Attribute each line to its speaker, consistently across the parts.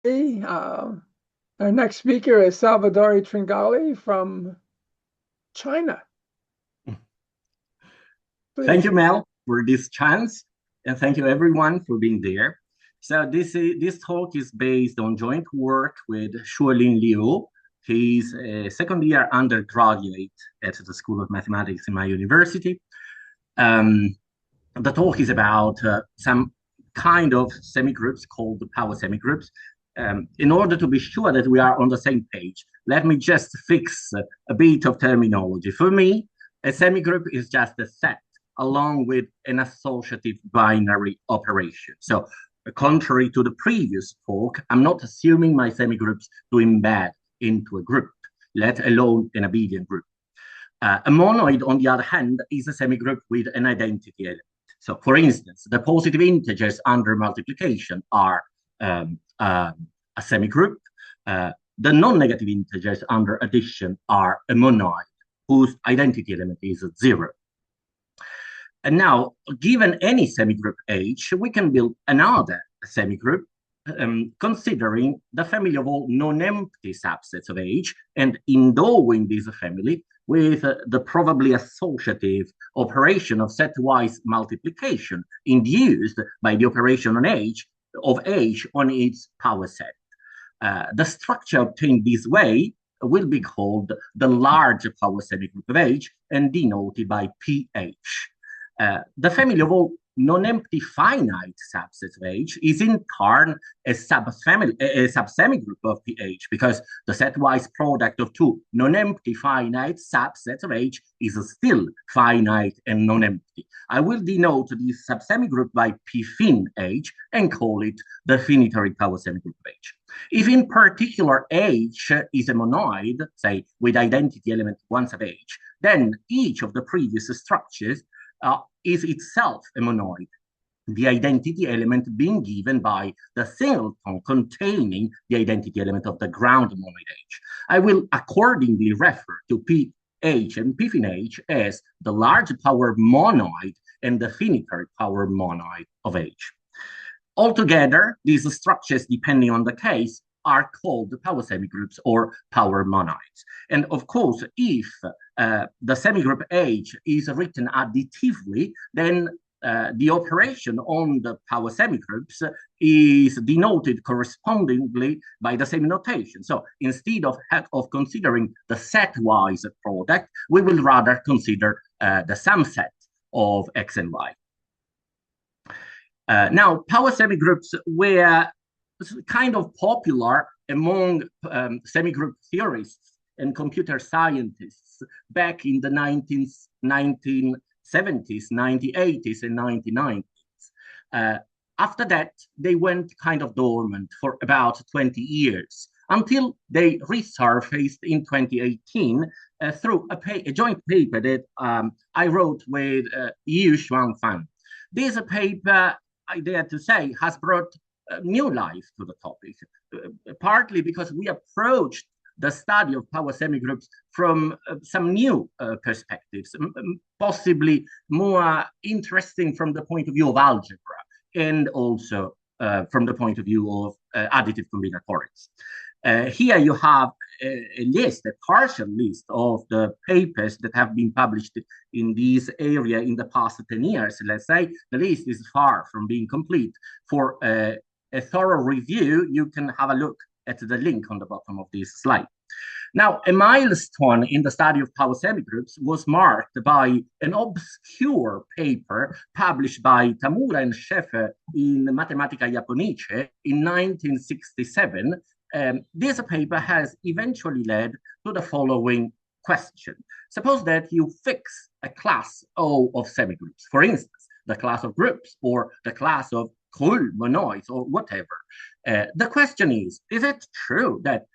Speaker 1: Hey, our next speaker is Salvatore Tringali from China.
Speaker 2: Thank
Speaker 1: Please.
Speaker 2: you, Mel, for this chance, and thank you everyone for being there. So this talk is based on joint work with Shuolin Liu. He's a second year undergraduate at the School of Mathematics in my university. Um, the talk is about some kind of semigroups called the power semigroups. In order to be sure that we are on the same page, let me just fix a bit of terminology. For me, a semigroup is just a set along with an associative binary operation. So, contrary to the previous talk, I'm not assuming my semigroups to embed into a group, let alone an abelian group. A monoid, on the other hand, is a semigroup with an identity element. So, for instance, the positive integers under multiplication are a semigroup. The non-negative integers under addition are a monoid whose identity element is 0. And now, given any semigroup H, we can build another semigroup considering the family of all non-empty subsets of H and endowing this family with the probably associative operation of set-wise multiplication induced by the operation on H of H on its power set. The structure obtained this way will be called the large power semigroup of H and denoted by PH. The family of all non-empty finite subsets of H is in turn a subsemigroup of Ph because the set-wise product of two non-empty finite subsets of H is still finite and non-empty. I will denote this subsemigroup by P fin H and call it the finitary power semigroup of H. If in particular H is a monoid, say with identity element 1 sub H, then each of the previous structures is itself a monoid, the identity element being given by the singleton containing the identity element of the ground monoid H. I will accordingly refer to PH and P fin H as the large power monoid and the finitary power monoid of H. Altogether, these structures, depending on the case, are called power semigroups or power monoids. And of course, if the semigroup H is written additively, then the operation on the power semigroups is denoted correspondingly by the same notation. So instead of considering the set-wise product, we will rather consider the sum set of X and Y. Now, power semigroups were kind of popular among semigroup theorists and computer scientists back in the 1970s, 1980s, and 1990s. After that, they went kind of dormant for about 20 years until they resurfaced in 2018 through a joint paper that I wrote with Yu Xuanfang. This paper, I dare to say, has brought new life to the topic, partly because we approached the study of power semigroups from some new perspectives, possibly more interesting from the point of view of algebra and also from the point of view of additive combinatorics. Here you have a list, a partial list of the papers that have been published in this area in the past 10 years. Let's say the list is far from being complete. For a thorough review, you can have a look at the link on the bottom of this slide. Now, a milestone in the study of power semigroups was marked by an obscure paper published by Tamura and Scheffer in Mathematica Japonica in 1967. This paper has eventually led to the following question. Suppose that you fix a class O of semigroups, for instance, the class of groups or the class of Krull monoids or whatever. The question is it true that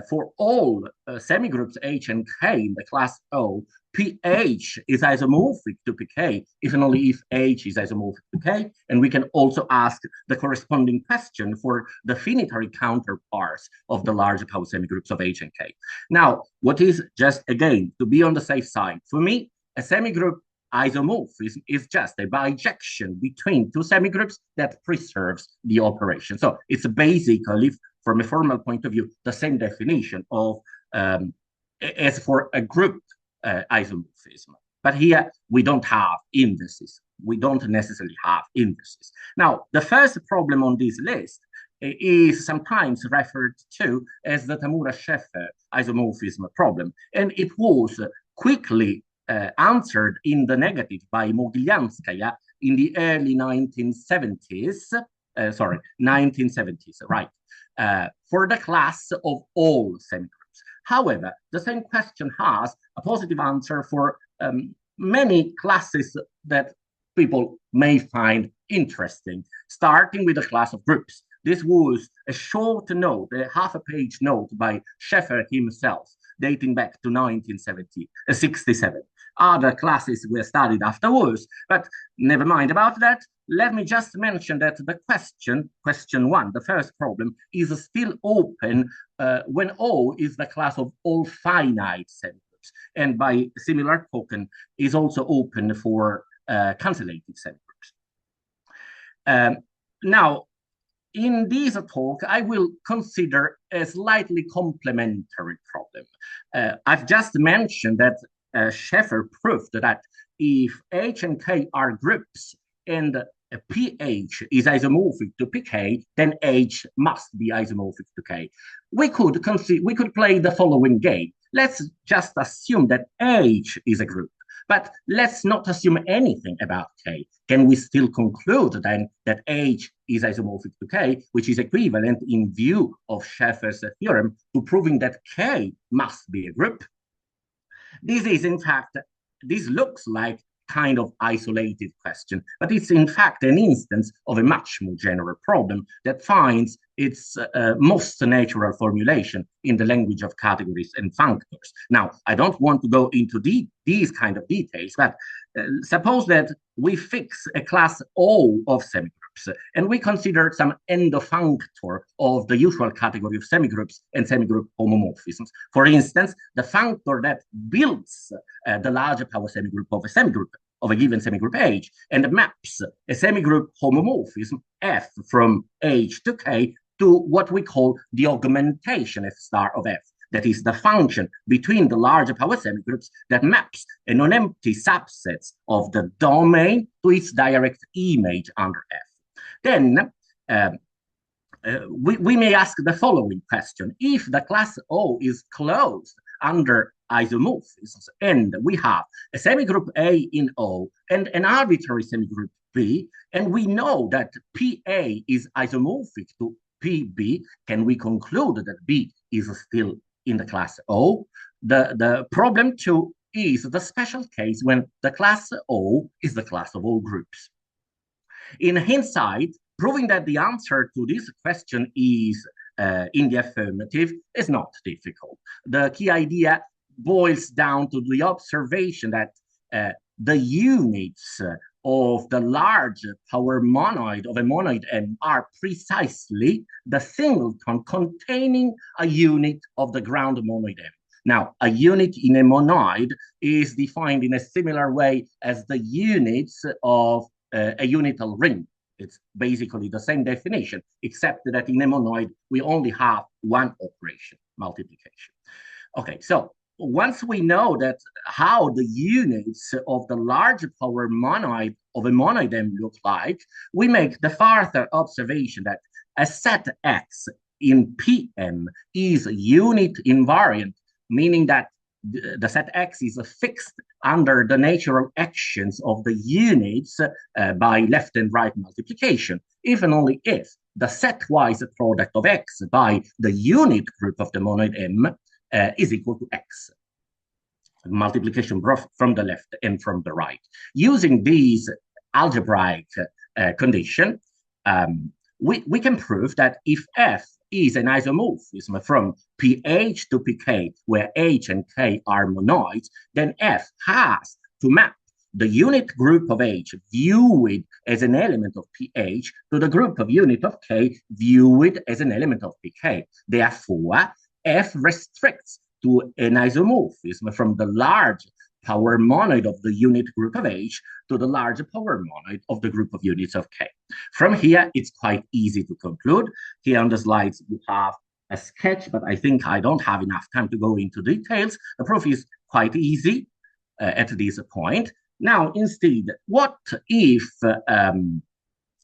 Speaker 2: for all semigroups H and K in the class O, PH is isomorphic to PK, if and only if H is isomorphic to K? And we can also ask the corresponding question for the finitary counterparts of the large power semigroups of H and K. Now, what is just, again, to be on the safe side, for me, a semigroup isomorphism is just a bijection between two semigroups that preserves the operation. So it's basically from a formal point of view, the same definition of as for a group isomorphism. But here we don't have indices. We don't necessarily have indices. Now, the first problem on this list is sometimes referred to as the Tamura-Scheffer isomorphism problem. And it was quickly answered in the negative by Mogilanskaya in the early 1970s, 1970s, right, for the class of all semigroups. However, the same question has a positive answer for many classes that people may find interesting, starting with the class of groups. This was a short note, a half-a-page note by Scheffer himself, dating back to 1967. Other classes were studied afterwards, but never mind about that. Let me just mention that the question one, the first problem, is still open when O is the class of all finite semigroups, and by similar token is also open for cancellated semigroups. Now, in this talk, I will consider a slightly complementary problem. I've just mentioned that Scheffer proved that if H and K are groups and PH is isomorphic to PK, then H must be isomorphic to K. We could play the following game. Let's just assume that H is a group, but let's not assume anything about K. Can we still conclude then that H is isomorphic to K, which is equivalent in view of Scheffer's theorem to proving that K must be a group? This is, in fact, this looks like kind of isolated question, but it's in fact an instance of a much more general problem that finds its most natural formulation in the language of categories and functors. Now, I don't want to go into these kind of details, but suppose that we fix a class O of semigroups, and we consider some endofunctor of the usual category of semigroups and semigroup homomorphisms. For instance, the functor that builds the larger power semigroup of a semigroup of a given semigroup H and maps a semigroup homomorphism F from H to K to what we call the augmentation F star of F. That is the function between the larger power semigroups that maps a non-empty subsets of the domain to its direct image under F. Then we may ask the following question. If the class O is closed under isomorphisms and we have a semigroup A in O and an arbitrary semigroup B, and we know that PA is isomorphic to PB, can we conclude that B is still in the class O? The problem two is the special case when the class O is the class of all groups. In hindsight, proving that the answer to this question is in the affirmative is not difficult. The key idea boils down to the observation that the units of the large power monoid of a monoid M are precisely the singleton containing a unit of the ground monoid M. Now, a unit in a monoid is defined in a similar way as the units of a unital ring. It's basically the same definition, except that in a monoid, we only have one operation, multiplication. Okay, so once we know that how the units of the large power monoid of a monoid M look like, we make the further observation that a set X in PM is unit invariant, meaning that the set X is fixed under the natural actions of the units by left and right multiplication, if and only if the set-wise product of X by the unit group of the monoid M is equal to X. Multiplication both from the left and from the right. Using these algebraic condition, we can prove that if F is an isomorphism from PH to PK, where H and K are monoids, then F has to map the unit group of H viewed as an element of PH to the group of unit of K viewed as an element of PK. Therefore, F restricts to an isomorphism from the large power monoid of the unit group of H to the large power monoid of the group of units of K. From here, it's quite easy to conclude. Here on the slides, you have a sketch, but I think I don't have enough time to go into details. The proof is quite easy at this point. Now, instead, what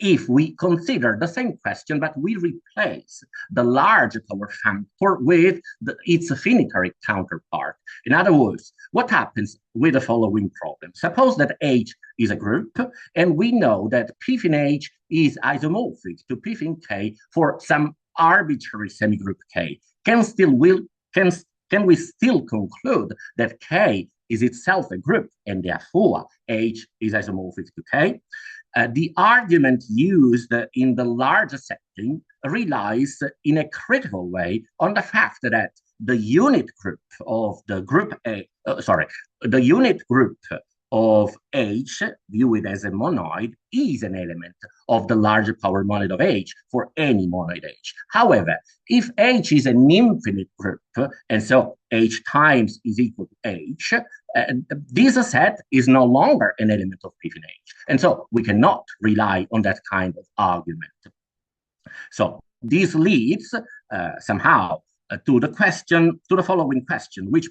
Speaker 2: if we consider the same question, but we replace the large power factor with its finitary counterpart? In other words, what happens with the following problem? Suppose that H is a group, and we know that P fin H is isomorphic to P fin K for some arbitrary semigroup K. Can we still conclude that K is itself a group, and therefore H is isomorphic to K? The argument used in the larger setting relies in a critical way on the fact that the unit group of the group the unit group of H, viewed as a monoid, is an element of the larger power monoid of H for any monoid H. However, if H is an infinite group, and so H times is equal to H, this set is no longer an element of P fin H. And so we cannot rely on that kind of argument. So this leads somehow to the following question, which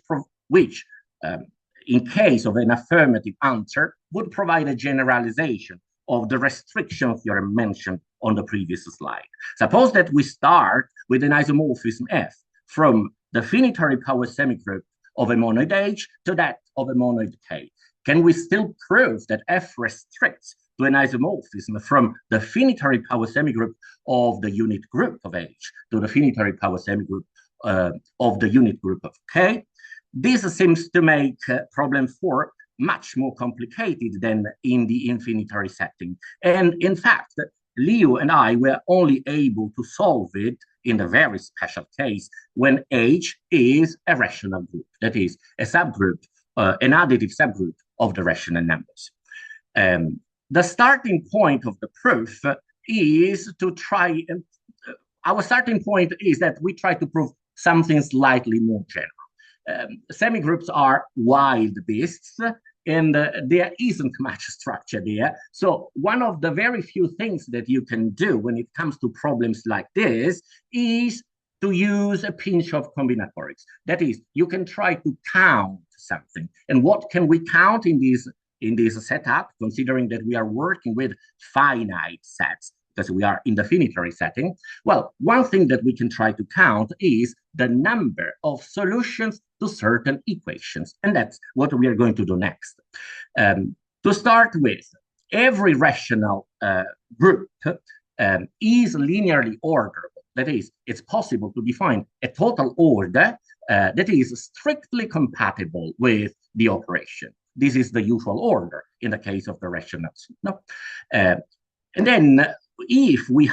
Speaker 2: in case of an affirmative answer, would provide a generalization of the restriction theorem mentioned on the previous slide. Suppose that we start with an isomorphism F from the finitary power semigroup of a monoid H to that of a monoid K. Can we still prove that F restricts to an isomorphism from the finitary power semigroup of the unit group of H to the finitary power semigroup of the unit group of K? This seems to make problem 4 much more complicated than in the infinitary setting. And in fact, Leo and I were only able to solve it in the very special case when H is a rational group, that is, a subgroup, an additive subgroup of the rational numbers. The starting point of the proof is to try, our starting point is that we try to prove something slightly more general. Semigroups are wild beasts, and there isn't much structure there. So one of the very few things that you can do when it comes to problems like this is to use a pinch of combinatorics. That is, you can try to count something. And what can we count in this setup, considering that we are working with finite sets, because we are in the finitary setting? Well, one thing that we can try to count is the number of solutions to certain equations. And that's what we are going to do next. To start with, every rational group is linearly orderable. That is, it's possible to define a total order that is strictly compatible with the operation. This is the usual order in the case of the rationals. No? And then if we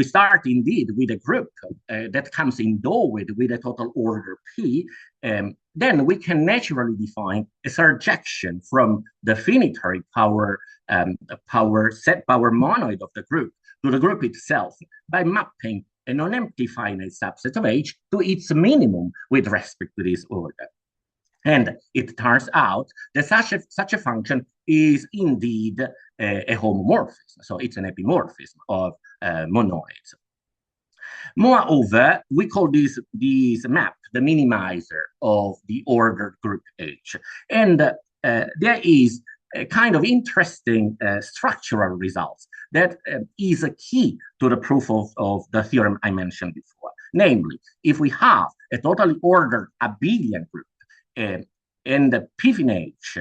Speaker 2: start indeed with a group that comes endowed with a total order P, then we can naturally define a surjection from the finitary power monoid of the group to the group itself by mapping a non-empty finite subset of H to its minimum with respect to this order. And it turns out that such a function is indeed a homomorphism. So it's an epimorphism of monoids. Moreover, we call this map the minimizer of the ordered group H. And there is a kind of interesting structural results that is a key to the proof of the theorem I mentioned before. Namely, if we have a totally ordered abelian group, and the P fin H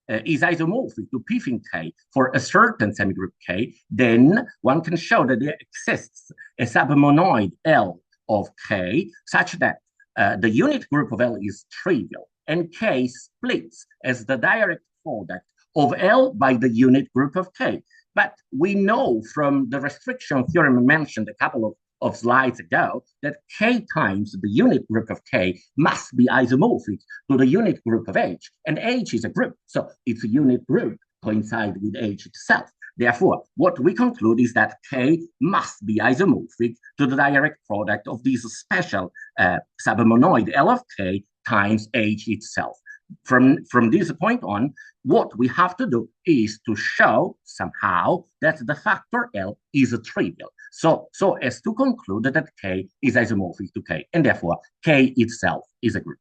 Speaker 2: is isomorphic to P fin K for a certain semigroup K, then one can show that there exists a submonoid L of K such that the unit group of L is trivial, and K splits as the direct product of L by the unit group of K. But we know from the restriction theorem mentioned a couple of slides ago that K times the unit group of K must be isomorphic to the unit group of H, and H is a group, so its unit group coincides with H itself. Therefore, what we conclude is that K must be isomorphic to the direct product of this special submonoid L of K times H itself. from this point on, what we have to do is to show somehow that the factor L is trivial. So as to conclude that K is isomorphic to K, and therefore K itself is a group.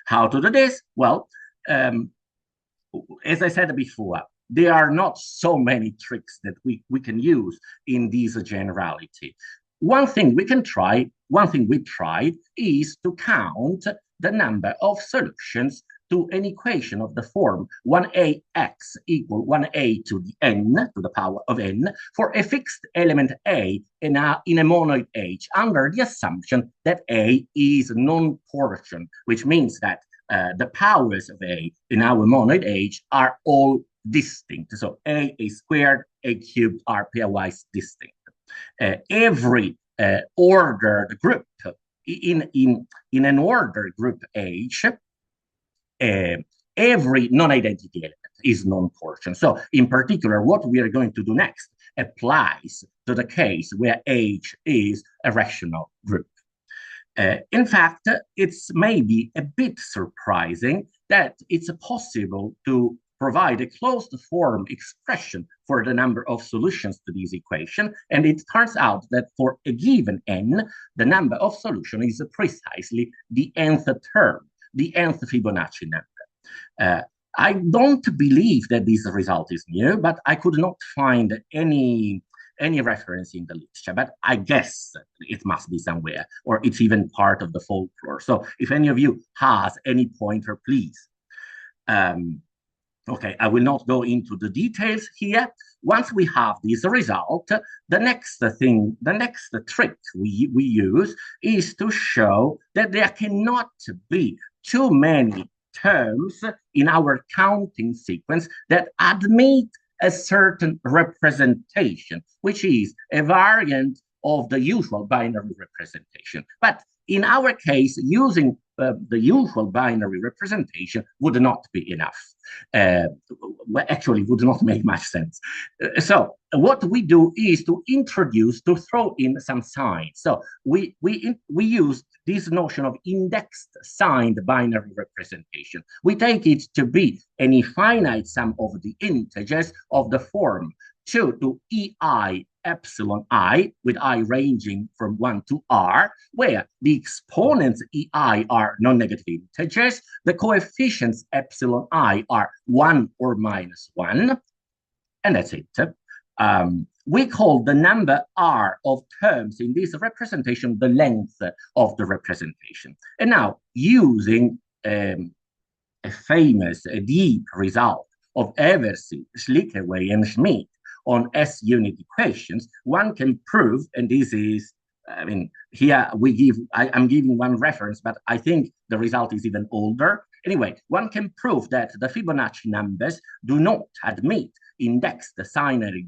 Speaker 2: How to do this? Well, as I said before, there are not so many tricks that we can use in this generality. One thing we tried is to count the number of solutions to an equation of the form 1ax equal 1a to the n, to the power of n, for a fixed element A in a monoid H, under the assumption that A is non-portion, which means that the powers of A in our monoid H are all distinct. So A squared, A cubed are pairwise distinct. Every ordered group in an ordered group H, every non-identity element is non-portion. So in particular, what we are going to do next applies to the case where H is a rational group. In fact, it's maybe a bit surprising that it's possible to provide a closed form expression for the number of solutions to this equation. And it turns out that for a given n, the number of solutions is precisely the nth term, the nth Fibonacci number. I don't believe that this result is new, but I could not find any reference in the literature, but I guess it must be somewhere, or it's even part of the folklore. So if any of you has any pointer, please. Okay, I will not go into the details here. Once we have this result, the next trick we use is to show that there cannot be too many terms in our counting sequence that admit a certain representation, which is a variant of the usual binary representation. But in our case, using the usual binary representation would not be enough. Well, actually, would not make much sense. So what we do is to throw in some signs. So we use this notion of indexed signed binary representation. We take it to be an infinite sum of the integers of the form 2 to ei epsilon I, with I ranging from 1 to r, where the exponents ei are non-negative integers, the coefficients epsilon I are 1 or minus 1, and that's it. We call the number r of terms in this representation the length of the representation. And now, using a deep result of Eversey, Schlickerway, and Schmidt on S-unit equations, one can prove, and this is, I mean, here I'm giving one reference, but I think the result is even older. Anyway, one can prove that the Fibonacci numbers do not admit indexed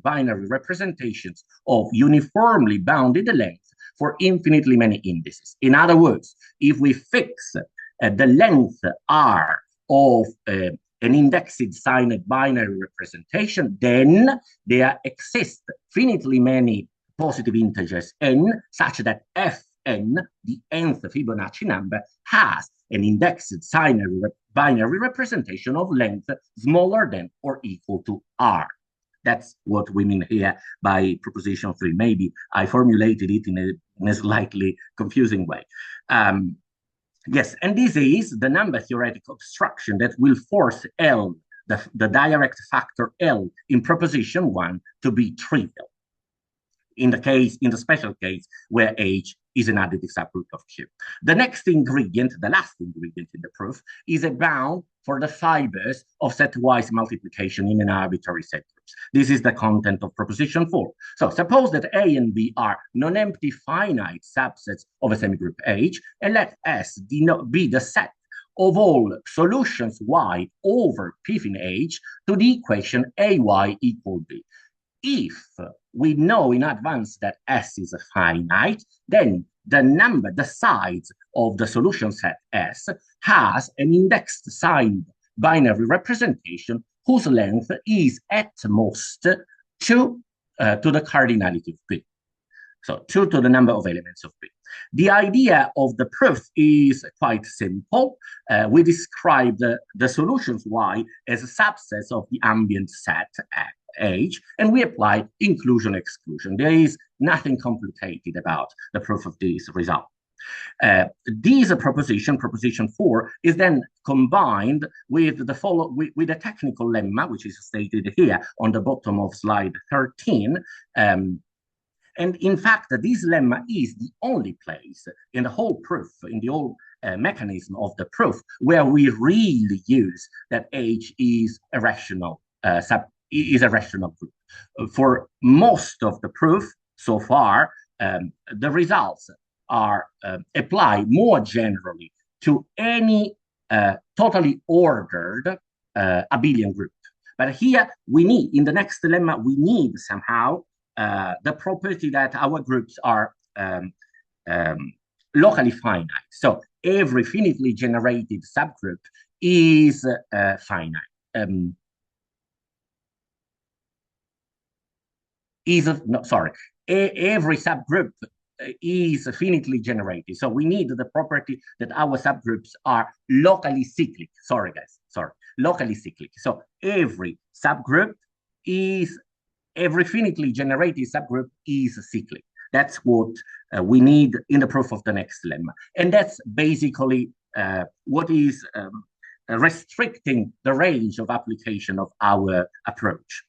Speaker 2: binary representations of uniformly bounded length for infinitely many indices. In other words, if we fix the length r of an indexed signed binary representation, then there exist finitely many positive integers n, such that fn, the nth Fibonacci number, has an indexed binary representation of length smaller than or equal to r. That's what we mean here by proposition 3. Maybe I formulated it in a slightly confusing way. Yes, and this is the number theoretic obstruction that will force L, the direct factor L in proposition 1, to be trivial. In the special case where H is an additive subgroup of Q. The next ingredient, the last ingredient in the proof, is a bound for the fibers of set-wise multiplication in an arbitrary set groups. This is the content of proposition 4. So suppose that A and B are non-empty finite subsets of a semigroup H, and let S be the set of all solutions Y over P in H to the equation AY equal B. If we know in advance that S is a finite, then the size of the solution set S has an indexed signed binary representation whose length is at most 2 to the cardinality of B. So 2 to the number of elements of B. The idea of the proof is quite simple. We describe the solutions Y as a subset of the ambient set H, and we apply inclusion-exclusion. There is nothing complicated about the proof of this result. This proposition, proposition 4, is then combined with with a technical lemma, which is stated here on the bottom of slide 13. And in fact, this lemma is the only place in the whole proof, in the whole mechanism of the proof, where we really use that H is a rational group. For most of the proof so far, the results are applied more generally to any totally ordered abelian group. But here we need, in the next lemma, we need somehow the property that our groups are locally finite. So every finitely generated subgroup is finite. Every subgroup is finitely generated. So we need the property that our subgroups are locally cyclic. Locally cyclic. So every finitely generated subgroup is cyclic. That's what we need in the proof of the next lemma. And that's basically what is restricting the range of application of our approach.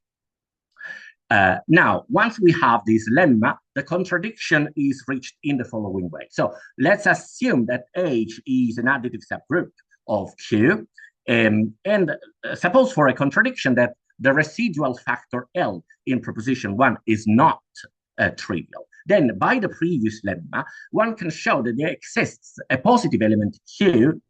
Speaker 2: Now, once we have this lemma, the contradiction is reached in the following way. So let's assume that H is an additive subgroup of Q, and suppose for a contradiction that the residual factor L in proposition 1 is not trivial. Then by the previous lemma, one can show that there exists a positive element Q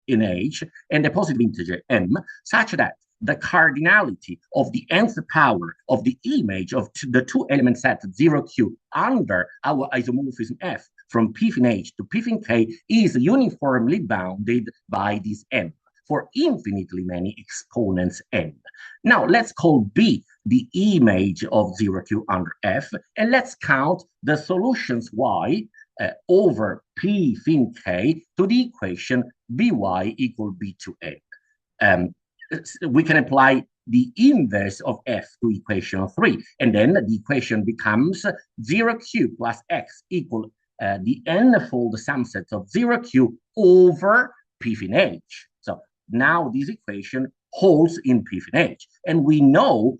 Speaker 2: in H and a positive integer M, such that the cardinality of the nth power of the image of the two element set 0Q under our isomorphism F from P fin H to P fin K is uniformly bounded by this M for infinitely many exponents N. Now let's call B the image of 0Q under F, and let's count the solutions Y over P fin K to the equation By equal B to N. We can apply the inverse of F to equation 3, and then the equation becomes 0Q plus X equal the n-fold subset of 0Q over P fin H. So now this equation holds in P fin H. And we know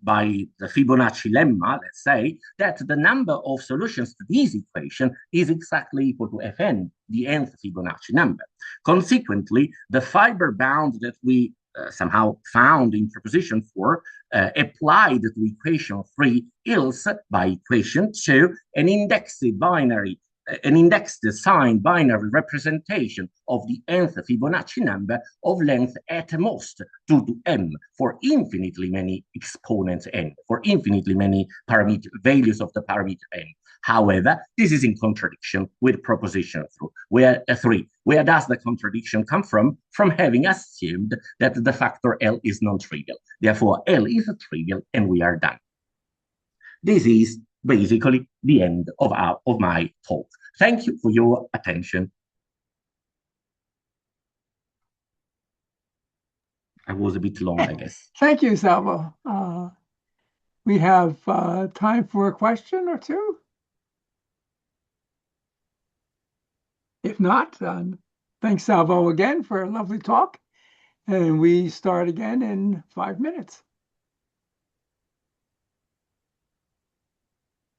Speaker 2: by the Fibonacci lemma, let's say, that the number of solutions to this equation is exactly equal to Fn, the nth Fibonacci number. Consequently, the fiber bound that we somehow found in proposition 4 applied to equation 3 yields by equation 2 an indexed signed binary representation of the nth Fibonacci number of length at most 2 to m for infinitely many exponents n, for infinitely many parameter values of the parameter n. However, this is in contradiction with proposition 3. Where does the contradiction come from? From having assumed that the factor L is non-trivial. Therefore, L is trivial and we are done. This is basically the end of my talk. Thank you for your attention. I was a bit long, I guess.
Speaker 1: Thank you, Salvo. We have time for a question or two. If not, thanks, Salvo, again for a lovely talk. And we start again in 5 minutes.